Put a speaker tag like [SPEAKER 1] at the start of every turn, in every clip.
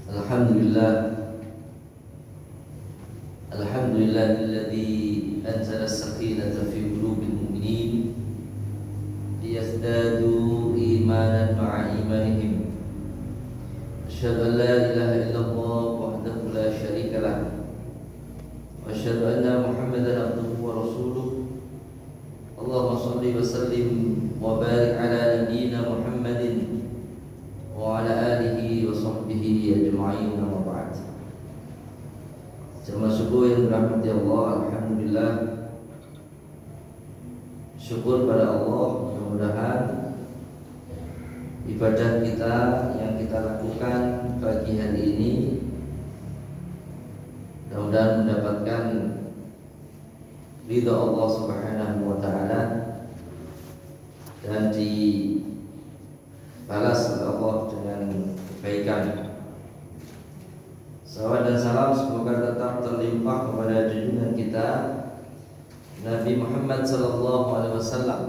[SPEAKER 1] Alhamdulillah, alhamdulillahilladzi anzala as-sakinata fi qulubil mu'minin liyazdadu imanan ma'a imanihim. Asyhadu an la ilaha illallah wahdahu la syarika lah wa asyhadu anna Muhammadan abduhu wa rasuluh. Allahumma shalli wa sallim wa barik ala nabiyyina Muhammadin wa ala alihi wa sahbihi ajma'in, wa ba'd. Jemaah subuh yang dirahmati Allah, alhamdulillah, syukur pada Allah. Mudah-mudahan ibadah kita yang kita lakukan pagi hari ini mudah-mudahan mendapatkan ridha Allah Subhanahu wa taala dan dibalas oleh Allah dengan kebaikan. Salawat dan salam semoga tetap terlimpah kepada junjungan kita Nabi Muhammad sallallahu alaihi wasallam,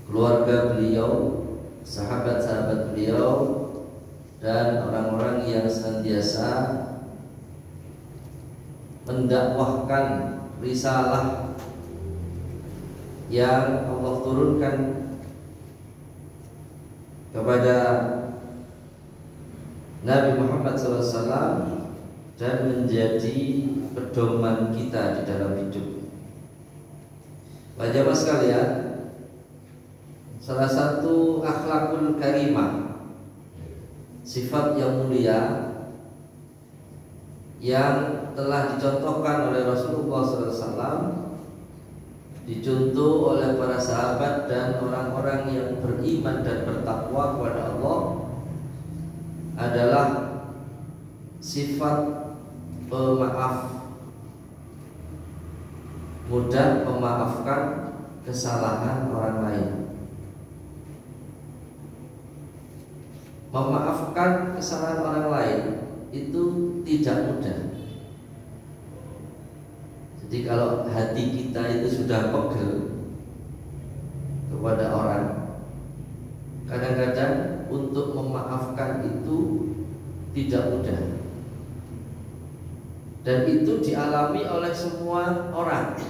[SPEAKER 1] keluarga beliau, sahabat-sahabat beliau, dan orang-orang yang senantiasa mendakwahkan risalah yang Allah turunkan kepada Nabi Muhammad SAW dan menjadi pedoman kita di dalam hidup. Jamaah sekalian, salah satu akhlakul karimah, sifat yang mulia yang telah dicontohkan oleh Rasulullah SAW, dicontoh oleh para sahabat dan orang-orang yang beriman dan bertakwa kepada Allah, adalah sifat pemaaf, mudah memaafkan kesalahan orang lain. Memaafkan kesalahan orang lain itu tidak mudah. Jadi kalau hati kita itu sudah pegel kepada orang, kadang-kadang untuk memaafkan itu tidak mudah. Dan itu dialami oleh semua orang.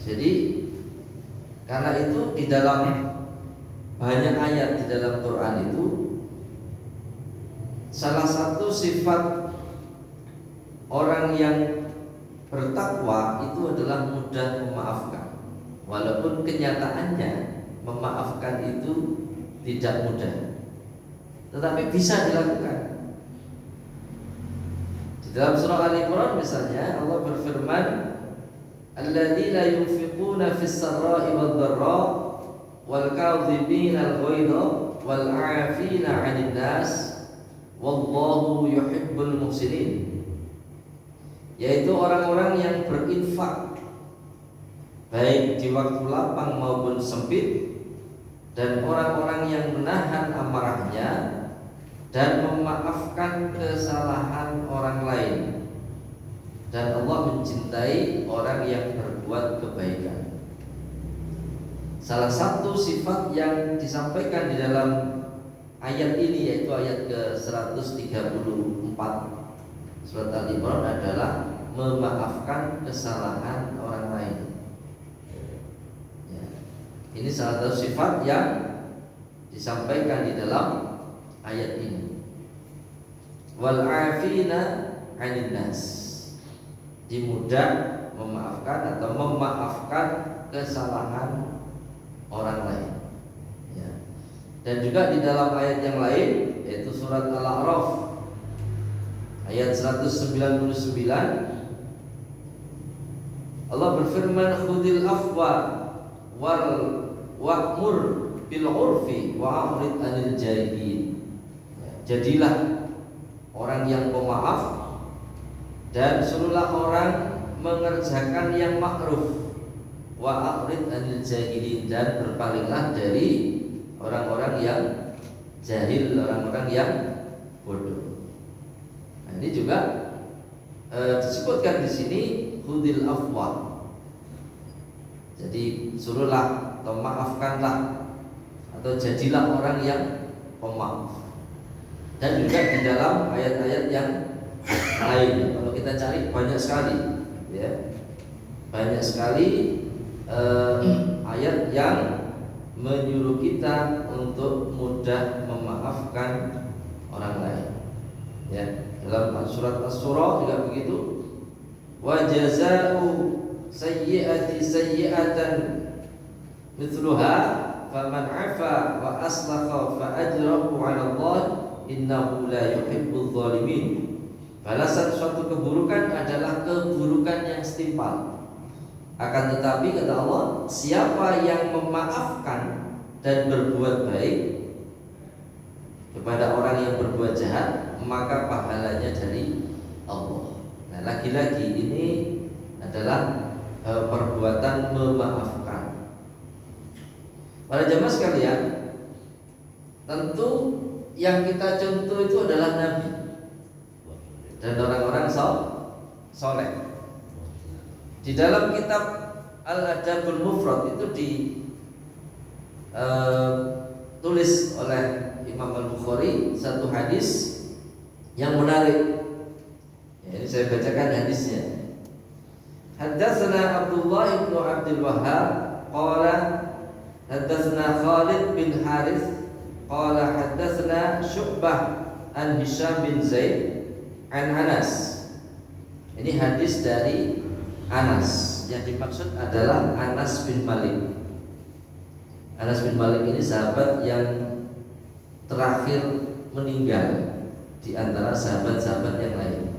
[SPEAKER 1] Jadi karena itu di dalam banyak ayat di dalam Quran itu, salah satu sifat orang yang bertakwa itu adalah mudah memaafkan. Walaupun kenyataannya memaafkan itu tidak mudah, tetapi bisa dilakukan. Di dalam surah Al-Imran misalnya Allah berfirman, alladzina yunfiquna fis sarra'i wad-dharra wal kadhibina al-ghaidha wal 'afina 'anil nas wallahu yuhibbul muhsinin. Yaitu orang-orang yang berinfak baik di waktu lapang maupun sempit, dan orang-orang yang menahan amarahnya dan memaafkan kesalahan orang lain, dan Allah mencintai orang yang berbuat kebaikan. Salah satu sifat yang disampaikan di dalam ayat ini, yaitu ayat ke-134 surat Al-Imran, adalah memaafkan kesalahan orang lain. Ini salah satu sifat yang disampaikan di dalam ayat ini. Wal 'afina 'anil nas, dimudah memaafkan atau memaafkan kesalahan orang lain. Ya. Dan juga di dalam ayat yang lain, yaitu surat Al-A'raf ayat 199, Allah berfirman, khudil afwa wa'mur bil 'urfi wa'rid 'anil jahilin. Jadilah orang yang pemaaf dan suruhlah orang mengerjakan yang ma'ruf, wa'rid 'anil jahilin, dan berpalinglah dari orang-orang yang jahil, orang-orang yang bodoh. Nah, ini juga disebutkan di sini khudil afwa. Jadi suruhlah atau maafkanlah atau jadilah orang yang pemaaf. Dan juga di dalam ayat-ayat yang lain, kalau kita cari banyak sekali, ya, banyak sekali ayat yang menyuruh kita untuk mudah memaafkan orang lain. Ya, dalam surat Asy-Syura juga begitu. Wa jazaa'u sayyi'ati sayyi'atan mithluha faman 'afa wa aslaha fa ajruhu 'ala Allah innahu la yuhibbudz zalimin. Balasan suatu keburukan adalah keburukan yang setimpal. Akan tetapi kata Allah, siapa yang memaafkan dan berbuat baik kepada orang yang berbuat jahat, maka pahalanya dari Allah. Nah, lagi-lagi ini adalah perbuatan memaafkan. Para jemaah sekalian, tentu yang kita contoh itu adalah Nabi dan orang-orang soleh. Di dalam kitab Al-Adabul Mufrad itu ditulis oleh Imam Al-Bukhari satu hadis yang menarik. Ya, ini saya bacakan hadisnya. Haddatsana Abdullah bin Abdul Wahhab qala haddatsana Khalid bin Harith qala haddatsana Syu'bah an Hisham bin Zaid an Anas. Ini hadis dari Anas. Yang dimaksud adalah Anas bin Malik. Anas bin Malik ini sahabat yang terakhir meninggal di antara sahabat-sahabat yang lain.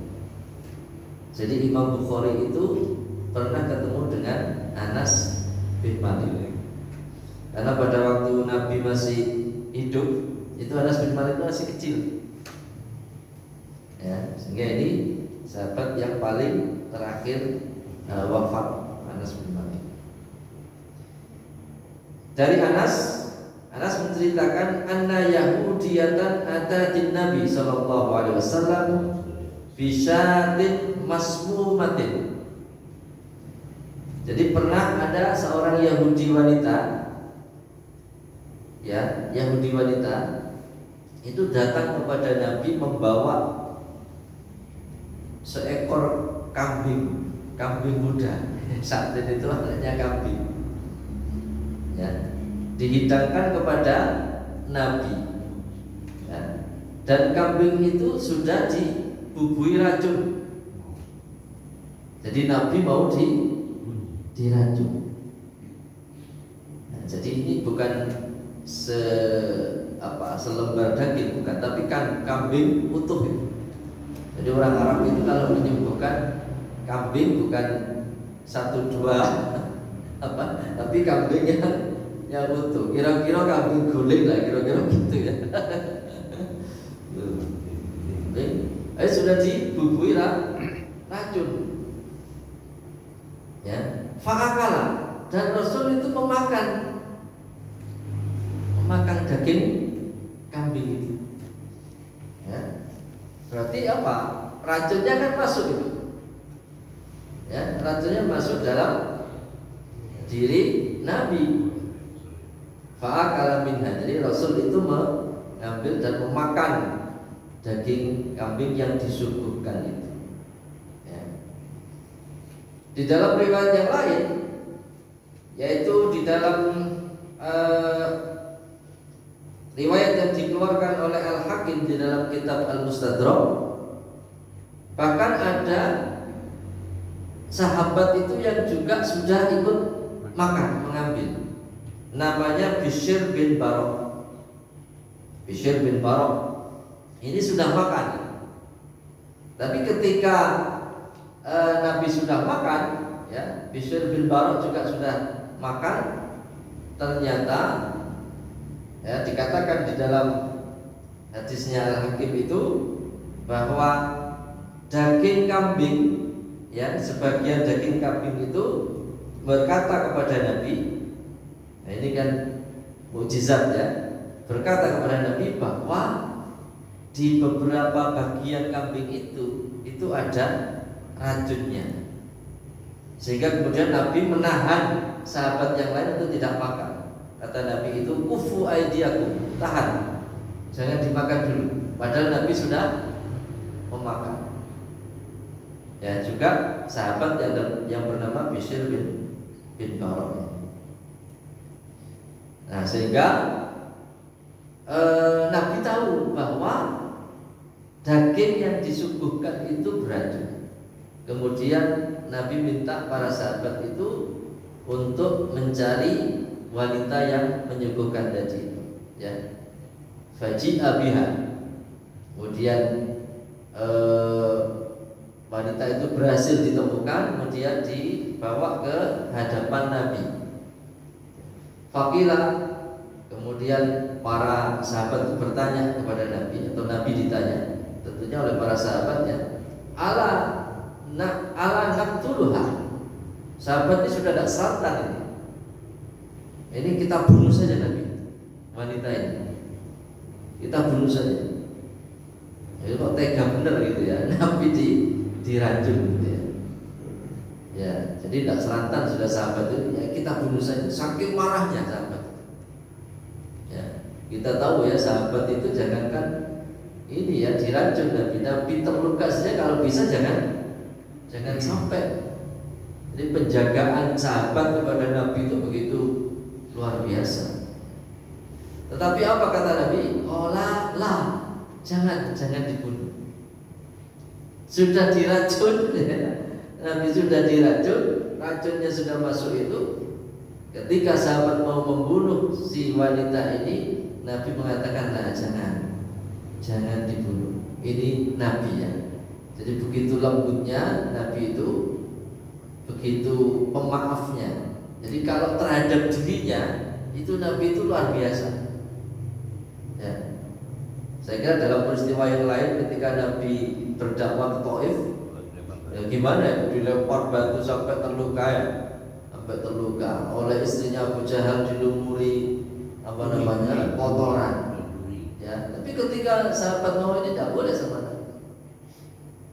[SPEAKER 1] Jadi Imam Bukhari itu pernah ketemu dengan Anas bin Malik. Karena pada waktu Nabi masih hidup, itu Anas bin Malik masih kecil. Ya, sehingga ini sahabat yang paling terakhir wafat, Anas bin Malik. Dari Anas menceritakan anna Yahudiyatan atatin Nabi sallallahu alaihi wasallam bisyatin masmumatin. Jadi pernah ada seorang Yahudi wanita, ya, Yahudi wanita itu datang kepada Nabi membawa seekor kambing muda. Saat itu anaknya kambing, ya, dihidangkan kepada Nabi, ya. Dan kambing itu sudah dibubui racun. Jadi Nabi mau diracun. Nah, jadi ini bukan selembar daging, bukan, tapi kan kambing utuh. Jadi orang Arab itu kalau menyembuhkan kambing bukan 1-2 tapi kambing yang utuh. Kira-kira kambing guling lah, kira-kira gitu ya. Sudah dibubui racun. Ya, fa'akala, dan Rasul itu memakan daging kambing itu. Ya. Berarti apa? Racunnya kan masuk itu. Ya, racunnya masuk dalam diri Nabi. Fa'akala minha. Jadi Rasul itu mengambil dan memakan daging kambing yang disuguhkan itu. Ya. Di dalam riwayat yang lain, yaitu di dalam riwayat yang dikeluarkan oleh Al-Hakim di dalam kitab Al-Mustadrak, bahkan ada sahabat itu yang juga sudah ikut makan, mengambil. Namanya Bishr bin Barok. Bishr bin Barok ini sudah makan. Tapi ketika Nabi sudah makan, ya, Bishr bin Barok juga sudah makan, ternyata, ya, dikatakan di dalam hadisnya Al-Hakim itu bahwa daging kambing, ya, sebagian daging kambing itu berkata kepada Nabi. Nah, ini kan mukjizat, ya, berkata kepada Nabi bahwa di beberapa bagian kambing itu ada racunnya. Sehingga kemudian Nabi menahan sahabat yang lain untuk tidak makan. Kata Nabi itu, kufu aidiakum, tahan, jangan dimakan dulu. Padahal Nabi sudah memakan. Ya, juga sahabat yang bernama Bishr bin Barok. Nah, sehingga Nabi tahu bahwa daging yang disuguhkan itu beracun. Kemudian Nabi minta para sahabat itu untuk mencari wanita yang menyuguhkan tadi itu, ya. Faji'a biha. Kemudian wanita itu berhasil ditemukan, kemudian dibawa ke hadapan Nabi. Faqila, kemudian para sahabat bertanya kepada Nabi, atau Nabi ditanya, tentunya oleh para sahabat, ya. Ala naqtuluha. Sahabat ini sudah tidak santan ini. Ini kita bunuh saja Nabi, wanita ini. Kita bunuh saja. Jadi kok tega bener gitu ya, Nabi diracun gitu ya. Ya, jadi tidak serantan sudah sahabat itu, ya kita bunuh saja. Saking marahnya sahabat. Ya, kita tahu ya sahabat itu jangankan ini ya diracun Nabi terluka saja, kalau bisa jangan sampai. Jadi penjagaan sahabat kepada Nabi itu begitu luar biasa. Tetapi apa kata Nabi? Jangan dibunuh. Sudah diracun, ya. Nabi sudah diracun, racunnya sudah masuk itu. Ketika sahabat mau membunuh si wanita ini, Nabi mengatakan, nah jangan dibunuh. Ini Nabi ya. Jadi begitu lembutnya Nabi itu, begitu pemaafnya. Jadi kalau terhadap dirinya itu Nabi itu luar biasa. Ya. Saya kira dalam peristiwa yang lain ketika Nabi berdakwah ke Taif, ya gimana ya, dilempar batu sampai terluka ya, oleh istrinya Abu Jahal, dilumuri kotoran. Ya, tapi ketika sahabat mau ini tidak boleh sama Nabi.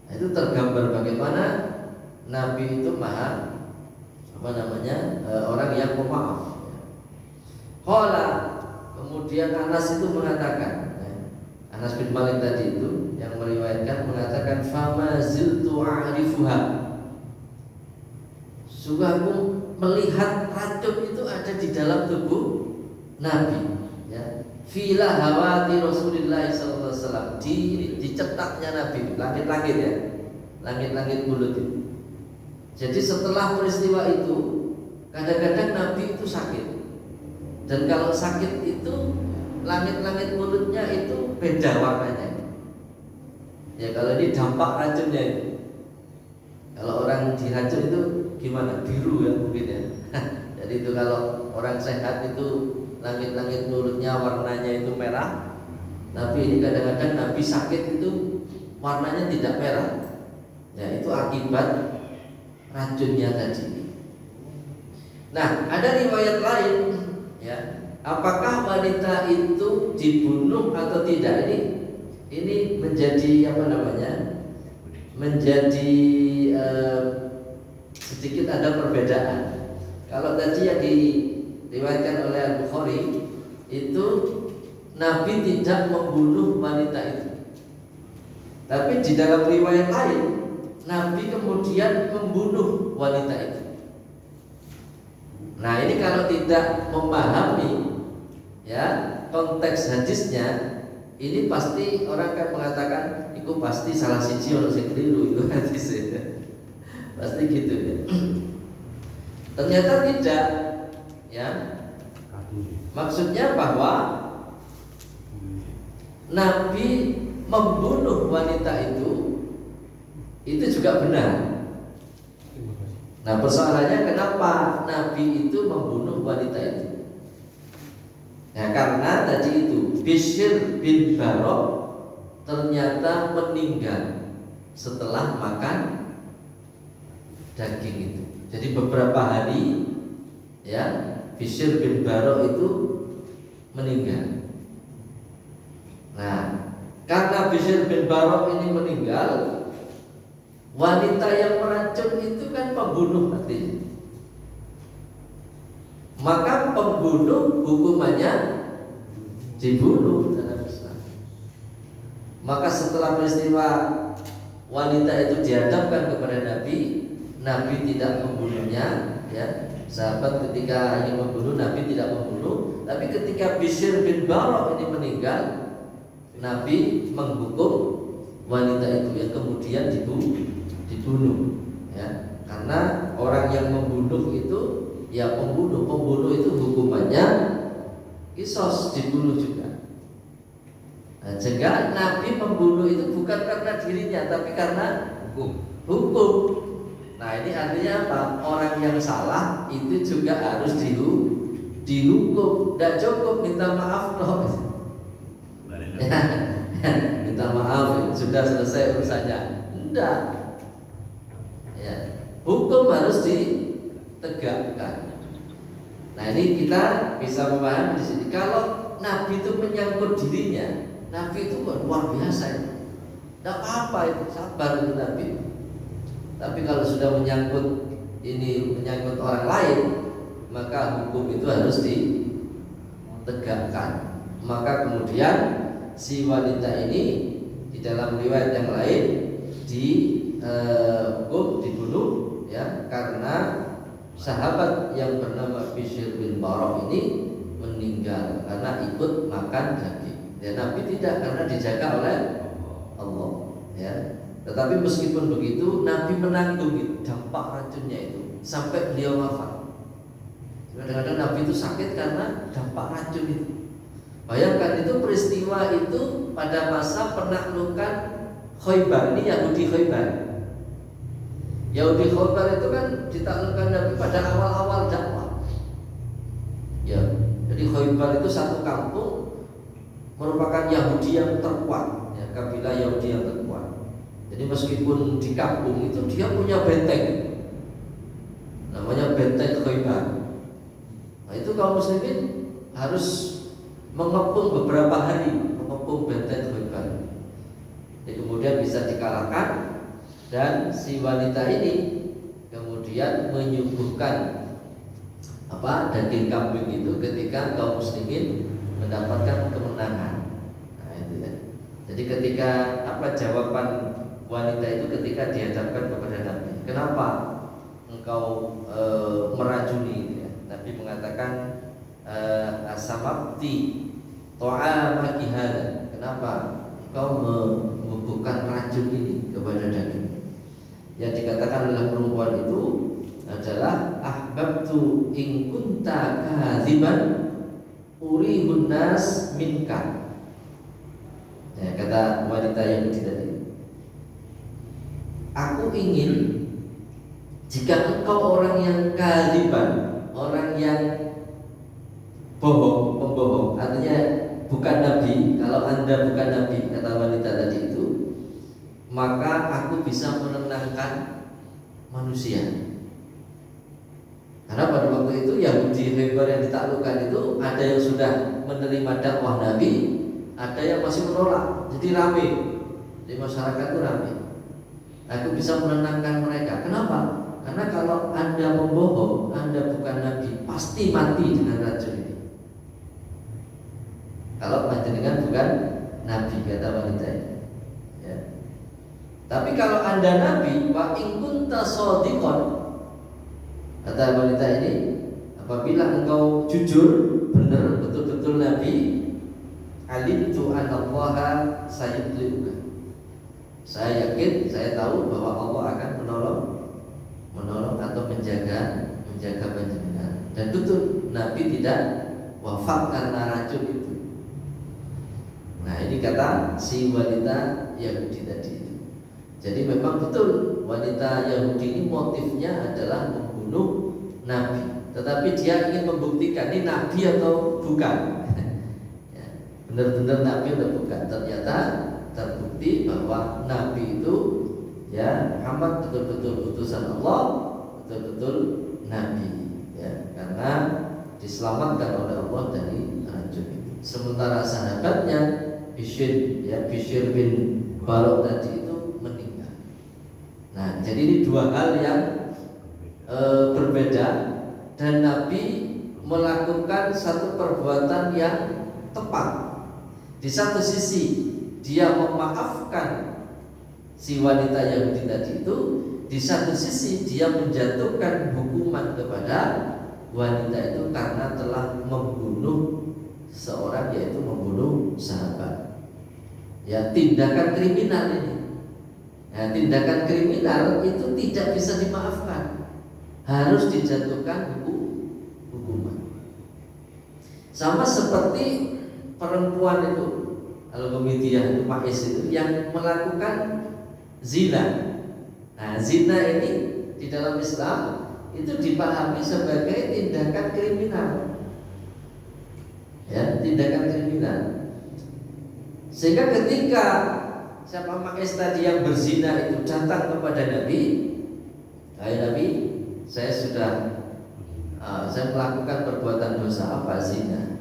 [SPEAKER 1] Nah, itu tergambar bagaimana Nabi itu maha orang yang pemaaf. Qala, kemudian Anas itu mengatakan, Anas bin Malik tadi itu yang meriwayatkan mengatakan, fama ziltu a'rifuha. Sungguh aku melihat racun itu ada di dalam tubuh Nabi, ya. Fila hawati Rasulullah sallallahu alaihi wasallam, dicetaknya Nabi, langit-langit ya, langit-langit mulut itu. Jadi setelah peristiwa itu, kadang-kadang Nabi itu sakit. Dan kalau sakit itu, langit-langit mulutnya itu beda warnanya. Ya kalau ini dampak racunnya itu. Kalau orang diracun itu gimana? Biru ya mungkin ya. Jadi itu kalau orang sehat itu langit-langit mulutnya warnanya itu merah. Tapi ini kadang-kadang Nabi sakit itu warnanya tidak merah. Ya itu akibat racunnya tadi. Nah, ada riwayat lain, ya. Apakah wanita itu dibunuh atau tidak? Ini menjadi menjadi sedikit ada perbedaan. Kalau tadi yang diriwayatkan oleh Al-Bukhari itu Nabi tidak membunuh wanita itu. Tapi di dalam riwayat lain Nabi kemudian membunuh wanita itu. Nah ini kalau tidak memahami ya konteks hadisnya, ini pasti orang akan mengatakan itu pasti salah siji orang sing keliru itu hadisnya. Pasti gitu ya. Ternyata tidak, ya. Maksudnya bahwa Nabi membunuh wanita itu juga benar. Nah persoalannya kenapa Nabi itu membunuh wanita itu? Ya karena tadi itu Bishr bin Barok ternyata meninggal setelah makan daging itu. Jadi beberapa hari ya Bishr bin Barok itu meninggal. Nah karena Bishr bin Barok ini meninggal, wanita yang meracun itu kan pembunuh artinya. maka pembunuh hukumannya dibunuh dalam Islam. Maka setelah peristiwa wanita itu dihadapkan kepada Nabi, Nabi tidak membunuhnya, ya. Sahabat ketika ingin membunuh, Nabi tidak membunuh. Tapi ketika Bishr bin Bara ini meninggal, Nabi menghukum wanita itu yang kemudian dibunuh, ya. Karena orang yang membunuh itu, ya pembunuh itu hukumannya kisos, dibunuh juga. Nah, sehingga Nabi membunuh itu bukan karena dirinya, tapi karena hukum. Nah, ini artinya apa? Orang yang salah itu juga harus dihukum. Tidak cukup minta maaf loh. Minta maaf, sudah selesai urusannya. Tidak. Ya, hukum harus ditegakkan. Nah, ini kita bisa memahami di sini. Kalau Nabi itu menyangkut dirinya, Nabi itu luar biasa itu. Tidak apa-apa itu, sabar itu Nabi. Tapi kalau sudah menyangkut orang lain, maka hukum itu harus ditegakkan. Maka kemudian si wanita ini di dalam riwayat yang lain dibunuh, ya, karena sahabat yang bernama Bishr bin Bara ini meninggal karena ikut makan daging. Dan Nabi tidak, karena dijaga oleh Allah, ya. Tetapi meskipun begitu, Nabi menanggung dampak racunnya itu sampai beliau wafat. Kadang-kadang Nabi itu sakit karena dampak racun itu. Bayangkan itu peristiwa itu pada masa penaklukan Khaybar, ini Yahudi Khaybar. Yahudi Khaybar itu kan ditaklukkan Nabi pada awal-awal dakwah. Ya, jadi Khaybar itu satu kampung merupakan Yahudi yang terkuat, ya, kabilah Yahudi yang terkuat. Jadi meskipun di kampung itu dia punya benteng, namanya benteng Khaybar. Nah, itu kaum muslimin harus mengepung beberapa hari, mengepung benteng Khaybar. Jadi kemudian bisa dikalahkan, dan si wanita ini kemudian menyuguhkan daging kambing itu ketika kaum muslimin mendapatkan kemenangan. Nah, itu ya. Jadi ketika jawaban wanita itu ketika dihadapkan kepada Nabi, kenapa engkau meracuni? Ya. Nabi mengatakan asamabti ta'amaki hada. Kenapa engkau membubuhkan racun ini kepada daging? Yang dikatakan oleh perempuan itu adalah ahbabtu in kunta kadziban urihun nas minka. Ya, kata wanita yang tadi, aku ingin jika engkau orang yang kadziban, orang yang bohong, pembohong, artinya bukan Nabi. Kalau Anda bukan Nabi, kata wanita tadi itu, maka aku bisa menenangkan manusia. Karena pada waktu itu Yahudi Khaybar yang ditaklukkan itu ada yang sudah menerima dakwah Nabi, ada yang masih menolak. Jadi ramai di masyarakat itu ramai. Aku bisa menenangkan mereka. Kenapa? Karena kalau Anda membohong, Anda bukan Nabi, pasti mati dengan racun ini. Kalau panjenengan bukan Nabi, kata wanita ini. Ya. Tapi kalau Anda Nabi, wa in kunta shadiqan, kata wanita ini, apabila engkau jujur, benar, betul-betul Nabi, alimtu anallaha sayudliuka. Saya yakin, saya tahu bahwa Allah akan menolong atau menjaga panjenengan. Dan betul Nabi tidak wafat karena racun itu. Nah, ini kata si wanita Yahudi tadi. Jadi memang betul wanita Yahudi ini motifnya adalah membunuh Nabi, tetapi dia ingin membuktikan ini Nabi atau bukan. Ya, benar-benar Nabi atau bukan. Ternyata terbukti bahwa Nabi itu, ya, Muhammad betul-betul utusan Allah, betul-betul Nabi, ya, karena diselamatkan oleh Allah dari racun itu. Sementara sahabatnya Bishr bin Bara tadi itu meninggal. Nah, jadi ini dua hal yang berbeda, dan Nabi melakukan satu perbuatan yang tepat. Di satu sisi dia memaafkan si wanita Yahudi tadi itu, di satu sisi dia menjatuhkan hukuman kepada wanita itu karena telah membunuh seorang, yaitu membunuh sahabat. Ya, tindakan kriminal ini. Nah, tindakan kriminal itu tidak bisa dimaafkan, harus dijatuhkan hukuman. Sama seperti perempuan itu, al-Ghamidiyah itu, Ma'is itu, yang melakukan zina. Nah, zina ini di dalam Islam itu dipahami sebagai tindakan kriminal. Ya, tindakan kriminal. Sehingga ketika siapa Ma'is tadi yang berzina itu datang kepada Nabi, "Hai Nabi, saya melakukan perbuatan dosa apa? Zina."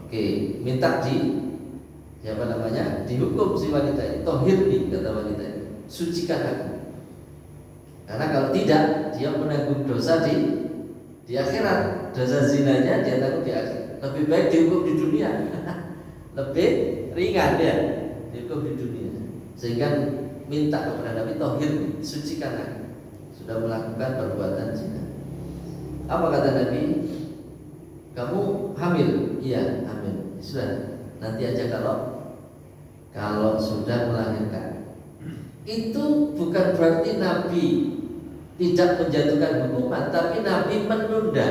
[SPEAKER 1] Oke, minta dihukum si wanita ini. Tohirni, kata wanita ini, sucikan aku. Karena kalau tidak, dia menanggung dosa di akhirat. Dosa zinanya dia tanggung di akhirat. Lebih baik dihukum di dunia. Lebih ringan ya, dihukum di dunia. Sehingga minta kepada Nabi, tohirni, sucikan aku, sudah melakukan perbuatan zina. Apa kata Nabi? Kamu hamil? Iya, hamil. Sudah, nanti aja kalau sudah melahirkan. Itu bukan berarti Nabi tidak menjatuhkan hukuman, tapi Nabi menunda,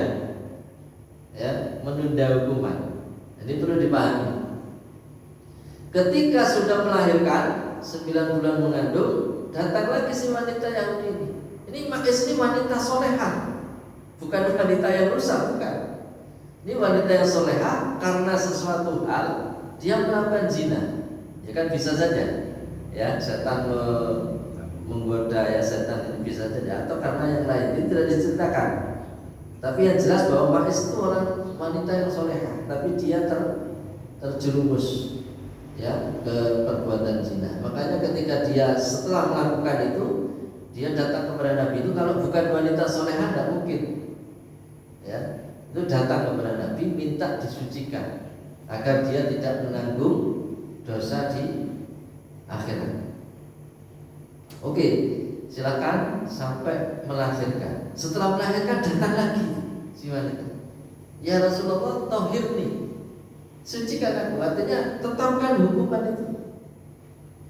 [SPEAKER 1] ya, menunda hukuman. Jadi perlu dipahami. Ketika sudah melahirkan, 9 bulan mengandung, datang lagi si wanita Yahudi ini. Ini Ma'is ini wanita solehah, bukan wanita yang rusak, bukan. Ini wanita yang solehah, karena sesuatu hal dia melakukan zina. Ya kan bisa saja, ya, setan menggoda, ya, setan ini bisa saja, atau karena yang lain, ini tidak diceritakan. Tapi yang jelas bahwa Ma'is itu orang wanita yang solehah, tapi dia terjerumus, ya, ke perbuatan zina. Makanya ketika dia setelah melakukan itu, dia datang kepada Nabi itu, kalau bukan wanita solehah tidak mungkin, ya, itu datang kepada Nabi minta disucikan agar dia tidak menanggung dosa di akhirat. Oke, silakan sampai melahirkan. Setelah melahirkan datang lagi si wanita. Ya Rasulullah, tohirni, sucikan aku. Artinya tetapkan hukuman itu.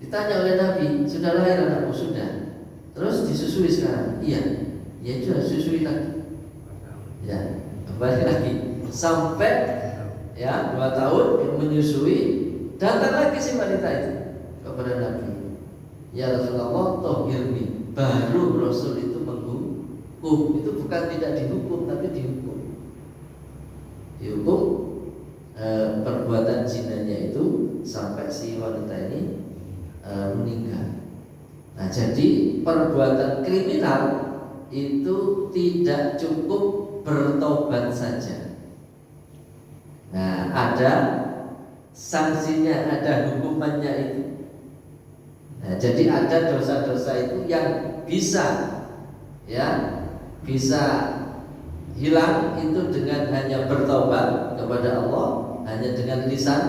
[SPEAKER 1] Ditanya oleh Nabi, sudah lahir anakku? Sudah. Terus disusui sekarang? Iya. Ya sudah, susui lagi. Ya, kembali lagi sampai, ya, 2 tahun menyusui. Datang lagi si wanita itu kepada Nabi. Ya Rasulullah, tohirni. Baru Rasul itu menghukum. Itu bukan tidak dihukum, tapi dihukum. Dihukum perbuatan zinanya itu sampai si wanita ini meninggal. Nah, jadi perbuatan kriminal itu tidak cukup bertobat saja. Nah, ada sanksinya, ada hukumannya itu. Nah, jadi ada dosa-dosa itu yang bisa, ya, bisa hilang itu dengan hanya bertobat kepada Allah, hanya dengan lisan,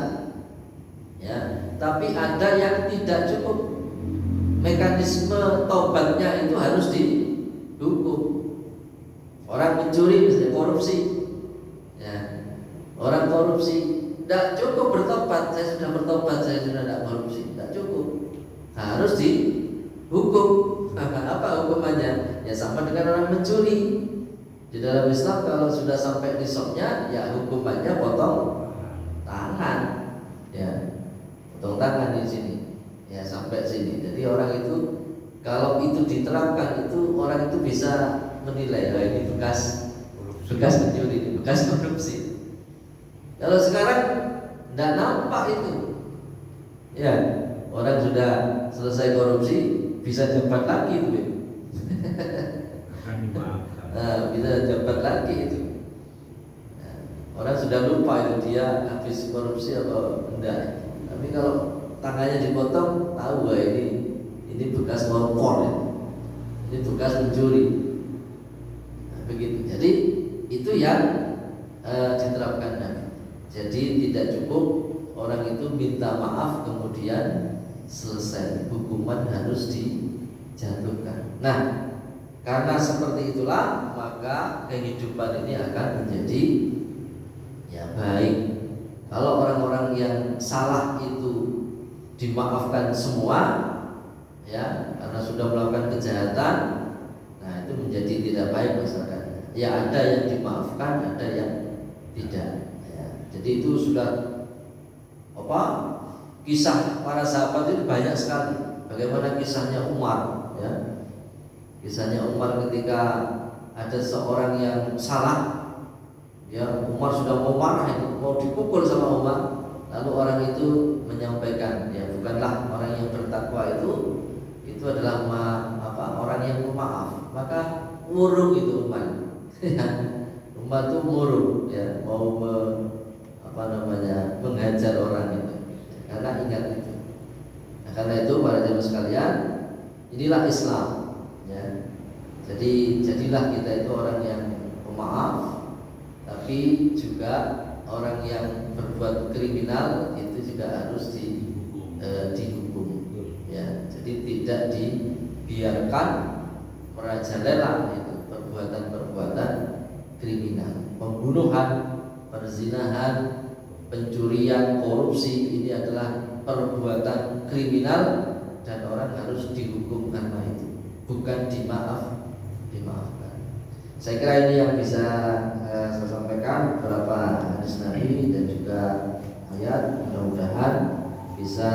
[SPEAKER 1] ya. Tapi ada yang tidak cukup. Mekanisme tobatnya itu harus dihukum. Orang mencuri, misalnya korupsi, ya, orang korupsi tidak cukup bertobat. Saya sudah bertobat, saya sudah tidak korupsi, tidak cukup. Harus dihukum. Apa hukumannya? Ya sama dengan orang mencuri. Di dalam Islam kalau sudah sampai nisabnya, ya hukumannya potong tangan, ya, potong tangan di sini, ya, sampai sini. Jadi orang itu kalau itu diterapkan, itu orang itu bisa menilai, oh, ini bekas mencuri, ini bekas korupsi. Kalau sekarang tidak nampak itu, ya, orang sudah selesai korupsi bisa jabat lagi itu, ya. Bisa jabat lagi itu. Nah, orang sudah lupa itu dia habis korupsi atau enggak. Tapi kalau tangannya dipotong, tahu bahwa ini bekas korupor, ya. Ini bekas mencuri. Nah, begitu. Jadi itu Itu yang diterapkan Nabi. Jadi tidak cukup orang itu minta maaf kemudian selesai, hukuman harus dijatuhkan. Nah, karena seperti itulah maka kehidupan ini akan menjadi ya baik. Kalau orang-orang yang salah itu dimaafkan semua, ya karena sudah melakukan kejahatan, nah itu menjadi tidak baik masyarakatnya. Ya ada yang dimaafkan, ada yang tidak. Ya, jadi itu sudah kisah para sahabat itu banyak sekali. Bagaimana kisahnya Umar, ya. Kisahnya Umar ketika ada seorang yang salah, ya Umar sudah mau marah, mau dipukul sama Umar. Lalu orang itu menyampaikan, ya bukanlah orang yang bertakwa itu adalah orang yang pemaaf. Maka murung itu Umar. Umar itu murung, ya mau menghajar orang itu. Karena ingat itu. Nah, karena itu para jemaah sekalian, inilah Islam, ya. Jadi jadilah kita itu orang yang pemaaf, tapi juga orang yang berbuat kriminal itu juga harus dihukum, ya. Jadi tidak dibiarkan merajalela itu perbuatan-perbuatan kriminal, pembunuhan, perzinahan, pencurian, korupsi, ini adalah perbuatan kriminal dan orang harus dihukum karena itu, bukan dimaafkan. Saya kira ini yang bisa saya sampaikan, beberapa hadis Nabi dan juga ayat, mudah-mudahan bisa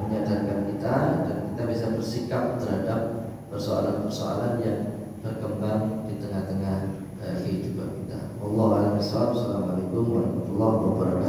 [SPEAKER 1] menyadarkan kita dan kita bisa bersikap terhadap persoalan-persoalan yang berkembang di tengah-tengah kehidupan kita. Wallahu a'lam bishawab. Assalamualaikum warahmatullahi wabarakatuh.